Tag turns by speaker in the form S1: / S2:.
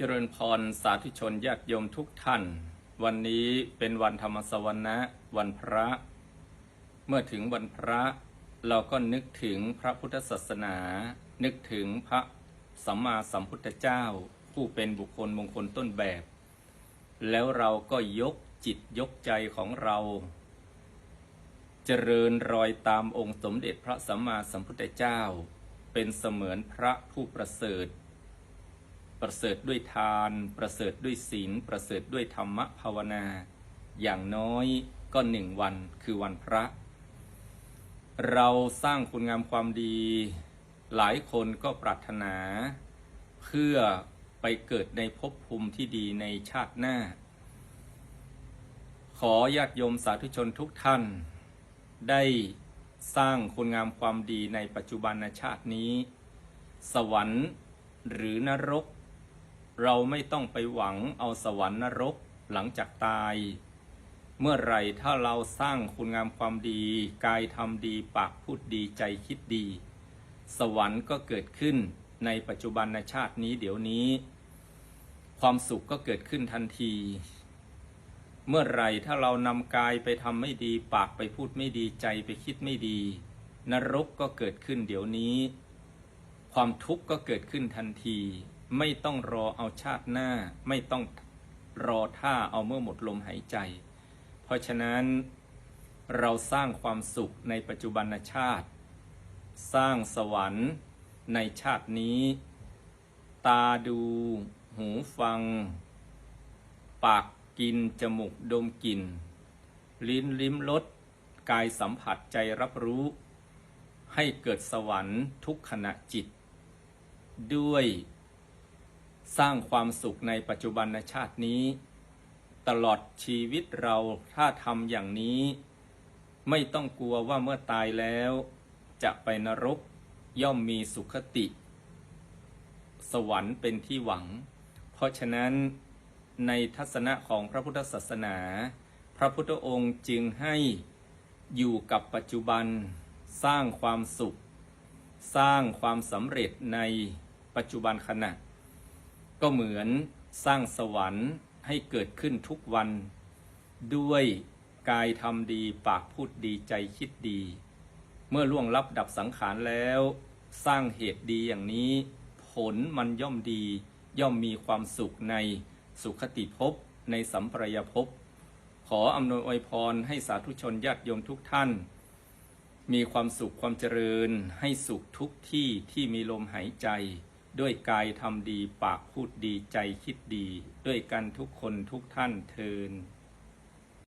S1: เจริญพรสาธุชนญาติโยมทุกท่าน วันนี้เป็นวันธรรมสวนะวันพระ เมื่อถึงวันพระเราก็นึกถึงพระพุทธศาสนา นึกถึงพระสัมมาสัมพุทธเจ้าผู้เป็นบุคคลมงคลต้นแบบ แล้วเราก็ยกจิตยกใจของเราเจริญรอยตามองค์สมเด็จพระสัมมาสัมพุทธเจ้าเป็นเสมือนพระผู้ประเสริฐด้วยทานประเสริฐด้วยศีลประเสริฐด้วยธรรมภาวนาอย่างน้อยก็1 วันคือวันพระ เราสร้างคุณงามความดีหลายคนก็ปรารถนาเพื่อไปเกิดในภพภูมิที่ดีในชาติหน้าขอญาติโยมสาธุชนทุกท่านได้สร้างคุณงามความดีในปัจจุบันชาตินี้สวรรค์หรือนรกเราไม่ต้องไปหวังเอาสวรรค์นรกหลังจากตายเมื่อไหร่ถ้าเราสร้างคุณงามความดีกายทำดีปากพูดดีใจคิดดีสวรรค์ก็เกิดขึ้นในปัจจุบันชาตินี้เดี๋ยวนี้ความสุขก็เกิดขึ้นทันทีเมื่อไหร่ถ้าเรานำกายไปทำไม่ดีปากไปพูดไม่ดีใจไปคิดไม่ดีนรกก็เกิดขึ้นเดี๋ยวนี้ความทุกข์ก็เกิดขึ้นทันทีไม่ต้องรอเอาชาติหน้าไม่ต้องรอท่าเอาเมื่อหมดลมหายใจเพราะฉะนั้นเราสร้างความสุขในปัจจุบันชาติสร้างสวรรค์ในชาตินี้ตาดูหูฟังปากกินจมูกดมกลิ่นลิ้นลิ้มรสกายสัมผัสใจรับรู้ให้เกิดสวรรค์ทุกขณะจิตด้วยสร้างความสุขในปัจจุบันชาตินี้ตลอดชีวิตเราถ้าทำอย่างนี้ไม่ต้องกลัวว่าเมื่อตายแล้วจะไปนรกย่อมมีสุขติสวรรค์เป็นที่หวังเพราะฉะนั้นในทัศนะของพระพุทธศาสนาพระพุทธองค์จึงให้อยู่กับปัจจุบันสร้างความสุขสร้างความสำเร็จในปัจจุบันขณะก็เหมือนสร้างสวรรค์ให้เกิดขึ้นทุกวันด้วยกายทำดีปากพูดดีใจคิดดีเมื่อล่วงลับดับสังขารแล้วสร้างเหตุดีอย่างนี้ผลมันย่อมดีย่อมมีความสุขในสุขติภพในสัมปรายภพขออำนวยอวยพรให้สาธุชนญาติโยมทุกท่านมีความสุขความเจริญให้สุขทุกที่ที่มีลมหายใจด้วยกายทำดีปากพูดดีใจคิดดีด้วยกันทุกคนทุกท่านเทอญ